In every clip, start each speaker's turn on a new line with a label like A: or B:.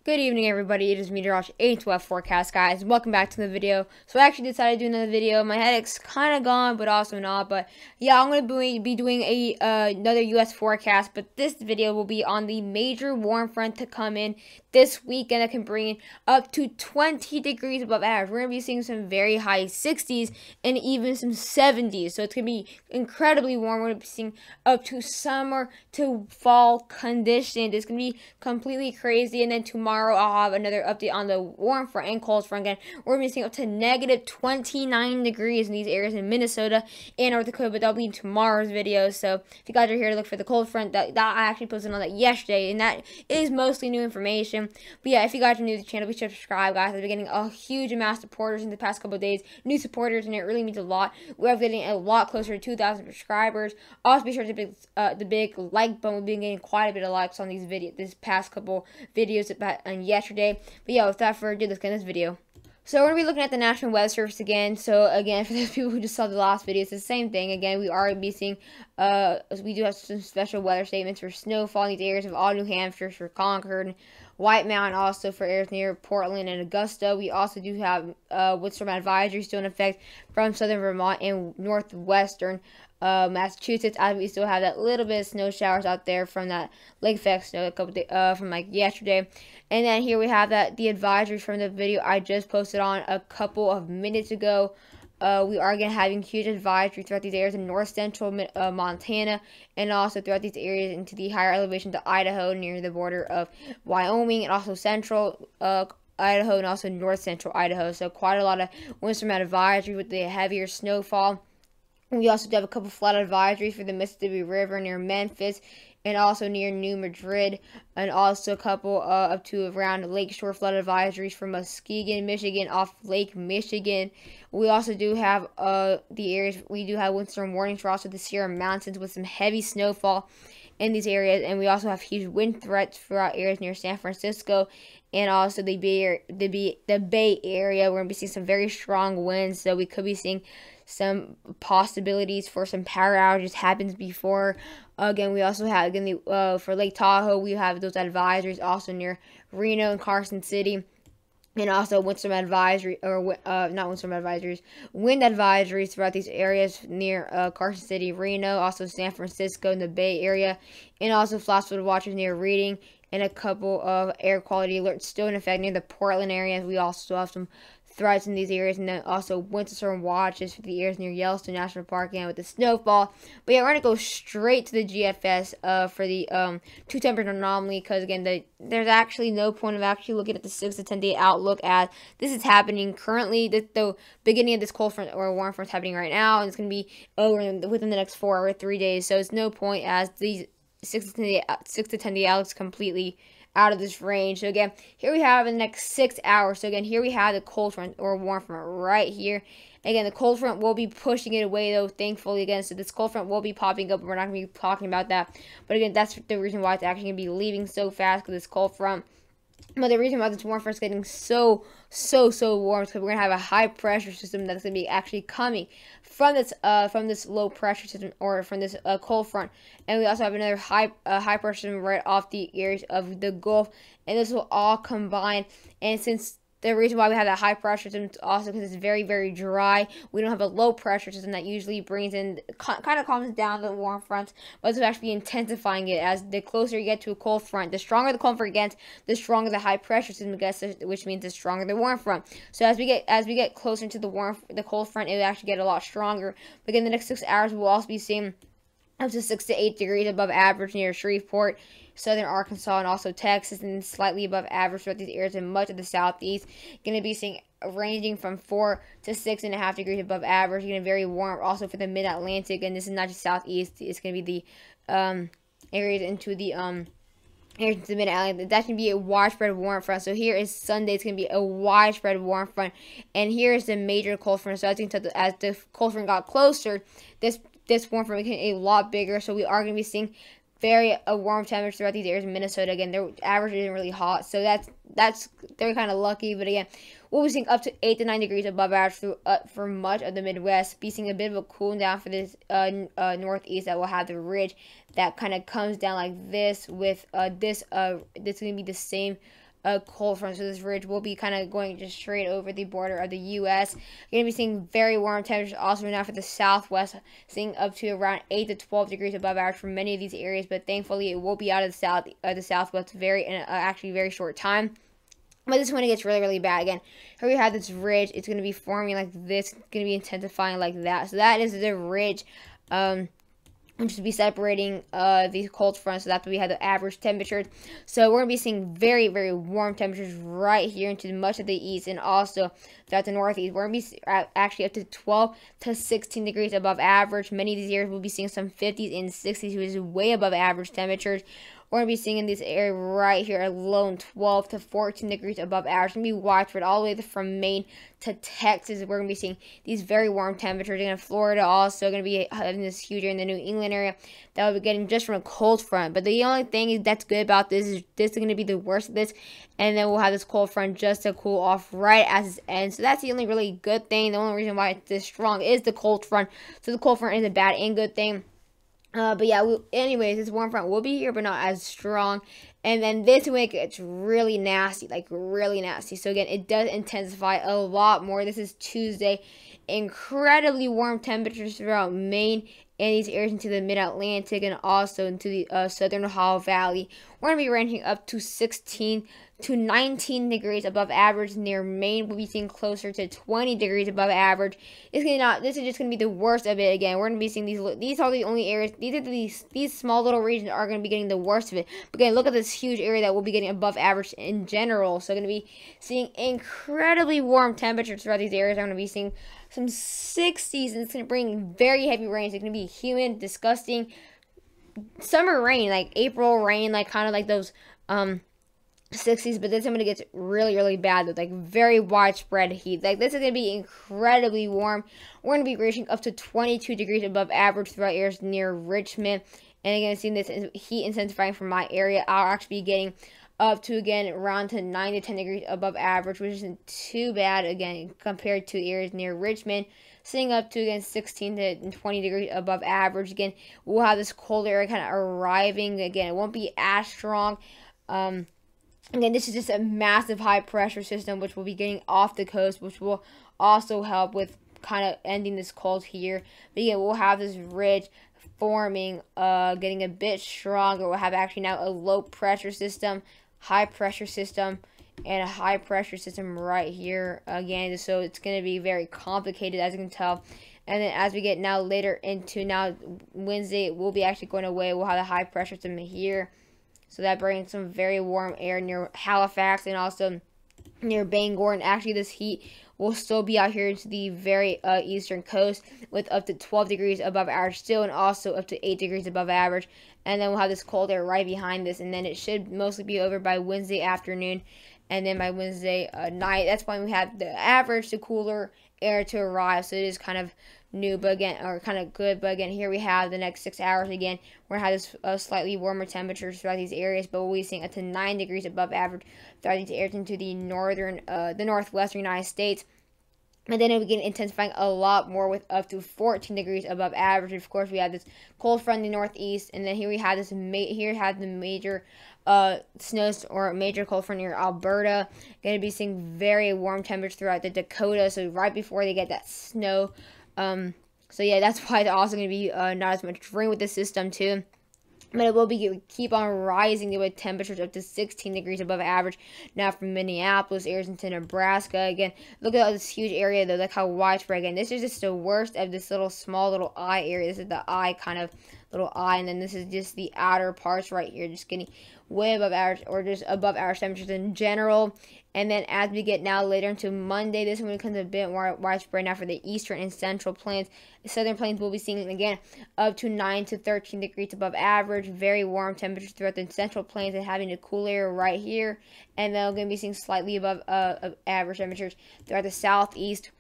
A: Good evening, everybody. It is Meteorology 812 forecast, guys. Welcome back to the video. So I actually decided to do another video. My headache's kind of gone, but also not. But yeah, I'm going to be doing another U.S. forecast. But this video will be on the major warm front to come in this weekend that can bring in up to 20 degrees above average. We're going to be seeing some very high 60s and even some 70s. So it's going to be incredibly warm. We're going to be seeing up to summer to fall conditions. It's going to be completely crazy. And then tomorrow, I'll have another update on the warm front and cold front again. We're going to be seeing up to negative 29 degrees in these areas in Minnesota and North Dakota, but that'll be in tomorrow's video. So if you guys are here to look for the cold front, that I actually posted on that yesterday, and that is mostly new information. But yeah, if you guys are new to the channel, be sure to subscribe, guys. I've been getting a huge amount of supporters in the past couple of days, new supporters, and it really means a lot. We're getting a lot closer to 2,000 subscribers. Also, be sure to hit the big like button. We've been getting quite a bit of likes on these videos, this past couple videos yesterday. But yeah, without further ado, let's get in this video. So we're going to be looking at the National Weather Service again. So again, for those people who just saw the last video, it's the same thing. Again, we are going to be seeing, we do have some special weather statements for snowfall in these areas of all New Hampshire, for Concord, White Mountain, also for areas near Portland and Augusta. We also do have windstorm advisories still in effect from southern Vermont and northwestern Massachusetts, as we still have that little bit of snow showers out there from that lake effect snow a couple days, from like yesterday. And then here we have the advisories from the video I just posted on a couple of minutes ago. We are going to having huge advisory throughout these areas in north central Montana, and also throughout these areas into the higher elevation to Idaho near the border of Wyoming, and also central Idaho and also north central Idaho. So quite a lot of windstorm advisory with the heavier snowfall. We also do have a couple flood advisories for the Mississippi River near Memphis and also near New Madrid, and also a couple up to around lakeshore flood advisories for Muskegon, Michigan, off Lake Michigan. We also do have the areas, we do have windstorm warnings for also the Sierra Mountains with some heavy snowfall in these areas, and we also have huge wind threats throughout areas near San Francisco and also the Bay Area. We're going to be seeing some very strong winds, so we could be seeing some possibilities for some power outages happens before. Again, we also have for Lake Tahoe, we have those advisories also near Reno and Carson City. And also windstorm advisory, or not windstorm advisories, wind advisories throughout these areas near Carson City, Reno, also San Francisco and the Bay Area, and also flash flood watches near Reading, and a couple of air quality alerts still in effect near the Portland area. We also have some threats in these areas, and then also winter storm watches for the areas near Yellowstone National Park and with the snowfall. But yeah, we're gonna go straight to the GFS for the two temperature anomaly, because again, there's actually no point of actually looking at the 6 to 10 day outlook, as this is happening currently. The beginning of this cold front or warm front is happening right now, and it's gonna be over within the next 4 or 3 days. So it's no point, as these 6 to 10 day outlooks completely out of this range. So again, here we have in the next 6 hours. So again, here we have the cold front or warm front right here. Again, the cold front will be pushing it away, though, thankfully. Again, so this cold front will be popping up. We're not going to be talking about that. But again, that's the reason why it's actually going to be leaving so fast, because this cold front. But the reason why this warm front is getting so warm is because we're gonna have a high pressure system that's gonna be actually coming from this low pressure system, or from this cold front, and we also have another high pressure system right off the areas of the Gulf, and this will all combine. And since the reason why we have that high pressure system is also because it's very dry. We don't have a low pressure system that usually brings in, kind of calms down the warm fronts, but it's actually intensifying it. As the closer you get to a cold front, the stronger the cold front gets, the stronger the high pressure system gets, which means the stronger the warm front. So as we get closer to the cold front, it will actually get a lot stronger. But in the next 6 hours, we'll also be seeing up to 6 to 8 degrees above average near Shreveport, southern Arkansas, and also Texas, and slightly above average throughout these areas in much of the southeast. Going to be seeing ranging from 4 to 6.5 degrees above average. Going to be very warm also for the mid-Atlantic, and this is not just southeast. It's going to be the areas into the mid-Atlantic. That's going to be a widespread warm front. So here is Sunday. It's going to be a widespread warm front, and here is the major cold front. So as the cold front got closer, this warm front became a lot bigger. So we are going to be seeing very warm temperatures throughout these areas in Minnesota. Again, their average isn't really hot, so they're kind of lucky. But again, we'll be seeing up to 8 to 9 degrees above average for much of the Midwest. Be seeing a bit of a cooling down for this northeast that will have the ridge that kind of comes down like this. With this going to be the same cold front. So this ridge will be kind of going just straight over the border of the U.S. You're going to be seeing very warm temperatures also now for the southwest, seeing up to around 8 to 12 degrees above average for many of these areas. But thankfully, it will be out of the southwest in actually very short time. But this is when it gets really, really bad. Again, here we have this ridge. It's going to be forming like this. It's going to be intensifying like that. So that is the ridge. Which will be separating these cold fronts, so that's why we have the average temperatures. So we're going to be seeing very, very warm temperatures right here into much of the east and also throughout the northeast. We're going to be actually up to 12 to 16 degrees above average. Many of these areas will be seeing some 50s and 60s, which is way above average temperatures. We're going to be seeing in this area right here alone 12 to 14 degrees above average. It's going to be widespread all the way from Maine to Texas. We're going to be seeing these very warm temperatures. Again, Florida also going to be having this huge area in the New England area that we'll be getting just from a cold front. But the only thing that's good about this is this is going to be the worst of this. And then we'll have this cold front just to cool off right as it ends. So that's the only really good thing. The only reason why it's this strong is the cold front. So the cold front is a bad and good thing. But yeah, anyways, this warm front will be here, but not as strong. And then this week, it's really nasty, like really nasty. So again, it does intensify a lot more. This is Tuesday. Incredibly warm temperatures throughout Maine and these areas into the mid-Atlantic and also into the southern Ohio Valley. We're going to be ranging up to 16 to 19 degrees above average near Maine. We'll be seeing closer to 20 degrees above average. This is just going to be the worst of it. Again, we're going to be seeing these are the only areas. These small little regions are going to be getting the worst of it. But again, look at this huge area that will be getting above average in general. So going to be seeing incredibly warm temperatures throughout these areas. I'm going to be seeing some 60s, and it's going to bring very heavy rains. It's going to be humid, disgusting summer rain, like April rain, like kind of like those 60s, but then somebody gets really, really bad with like very widespread heat. Like this is going to be incredibly warm. We're going to be reaching up to 22 degrees above average throughout areas near Richmond. And again, seeing this heat intensifying from my area, I'll actually be getting up to, again, around to 9 to 10 degrees above average, which isn't too bad, again, compared to areas near Richmond. Sitting up to, again, 16 to 20 degrees above average. Again, we'll have this cold area kind of arriving. Again, it won't be as strong. Again, this is just a massive high-pressure system, which will be getting off the coast, which will also help with kind of ending this cold here. But again, we'll have this ridge forming, getting a bit stronger. We'll have actually now a low-pressure system, high-pressure system, and a high-pressure system right here again. So it's going to be very complicated, as you can tell. And then as we get now later into now Wednesday, we'll be actually going away. We'll have the high-pressure system here. So that brings some very warm air near Halifax and also near Bangor. And actually this heat will still be out here into the very eastern coast with up to 12 degrees above average still and also up to 8 degrees above average. And then we'll have this cold air right behind this. And then it should mostly be over by Wednesday afternoon. And then by Wednesday night, that's when we have the average to cooler air to arrive. So it is kind of new, but again, or kind of good. But again, here we have the next 6 hours. Again, we're going to have this slightly warmer temperatures throughout these areas, but we'll be seeing up to 9 degrees above average throughout these areas into the northwestern United States. And then it will begin intensifying a lot more with up to 14 degrees above average. Of course, we have this cold front in the northeast, and then here we have this. Here have the major snows or major cold front near Alberta. Going to be seeing very warm temperatures throughout the Dakota. So right before they get that snow. So yeah, that's why it's also going to be not as much rain with the system too. But it will keep on rising with temperatures up to 16 degrees above average. Now from Minneapolis, areas into Nebraska. Again, look at all this huge area though. Look how widespread. Again, this is just the worst of this small little eye area. This is the eye kind of little eye, and then this is just the outer parts right here, just getting way above average or just above average temperatures in general. And then as we get now later into Monday, this one becomes a bit more widespread now for the eastern and central plains. The southern plains will be seeing, again, up to 9 to 13 degrees above average. Very warm temperatures throughout the central plains and having a cool air right here. And then we're going to be seeing slightly above average temperatures throughout the southeast.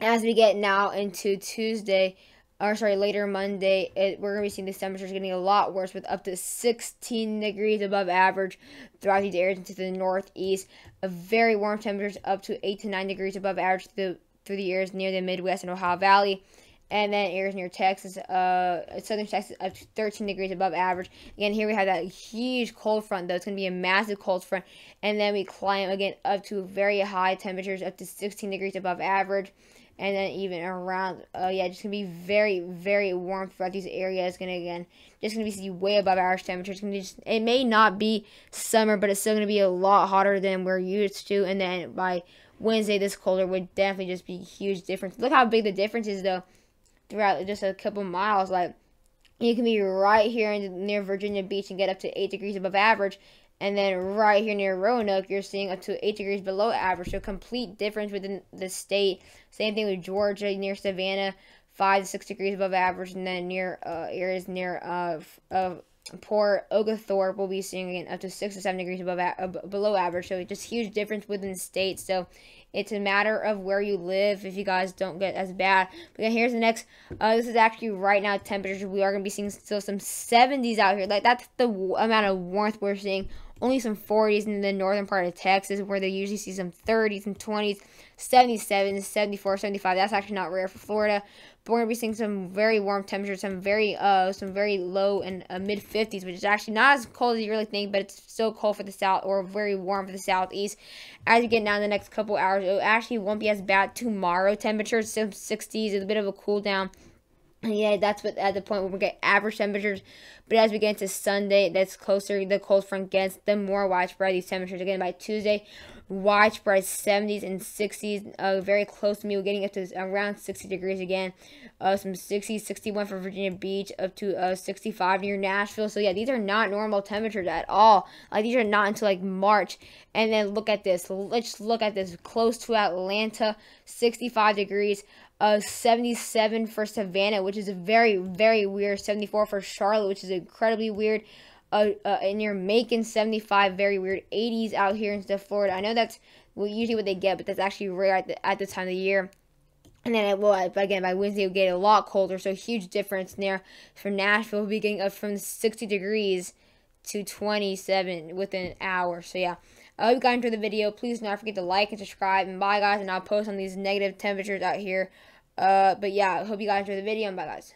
A: As we get now into Tuesday, or sorry, later Monday, we're going to be seeing the temperatures getting a lot worse with up to 16 degrees above average throughout these areas into the northeast. Very warm temperatures up to 8 to 9 degrees above average through the areas near the Midwest and Ohio Valley. And then areas near Texas, southern Texas, up to 13 degrees above average. Again, here we have that huge cold front, though. It's going to be a massive cold front. And then we climb, again, up to very high temperatures, up to 16 degrees above average. And then even around, yeah, just going to be very, very warm throughout these areas. It's going to, again, just going to be way above average temperatures. It's going to be just, it may not be summer, but it's still going to be a lot hotter than we're used to. And then by Wednesday, this colder would definitely just be a huge difference. Look how big the difference is, though, throughout just a couple miles. Like, you can be right here near Virginia Beach and get up to 8 degrees above average. And then right here near Roanoke, you're seeing up to 8 degrees below average. So complete difference within the state. Same thing with Georgia near Savannah, 5 to 6 degrees above average. And then near areas near Port Oglethorpe, we'll be seeing again up to 6 to 7 degrees below average. So just huge difference within the state. So it's a matter of where you live if you guys don't get as bad. But then here's the next. This is actually right now temperatures. We are going to be seeing still some 70s out here. Like, that's the amount of warmth we're seeing. Only some 40s in the northern part of Texas, where they usually see some 30s and 20s, 77, 74, 75. That's actually not rare for Florida. But we're going to be seeing some very warm temperatures, some very low and mid 50s, which is actually not as cold as you really think, but it's still cold for the south, or very warm for the southeast. As you get down the next couple hours, it actually won't be as bad tomorrow. Temperatures, some 60s, it's a bit of a cool down. And yeah, that's what at the point where we get average temperatures. But as we get into Sunday, that's closer the cold front gets, the more widespread these temperatures. Again, by Tuesday, widespread 70s and 60s, very close to me. We're getting up to around 60 degrees again. Some 60s, 61 for Virginia Beach, up to 65 near Nashville. So yeah, these are not normal temperatures at all. Like, these are not until like March. And then look at this. Let's look at this. Close to Atlanta, 65 degrees. 77 for Savannah, which is a very, very weird. 74 for Charlotte, which is incredibly weird. And near Macon, 75, very weird. 80s out here in Florida. I know that's usually what they get, but that's actually rare at the time of the year. And then it will, again, by Wednesday, we'll get a lot colder. So huge difference there. For Nashville, we'll be getting up from 60 degrees to 27 within an hour. So yeah, I hope you guys enjoyed the video. Please do not forget to like and subscribe. And bye, guys. And I'll post on these negative temperatures out here. But yeah, I hope you guys enjoyed the video. And bye, guys.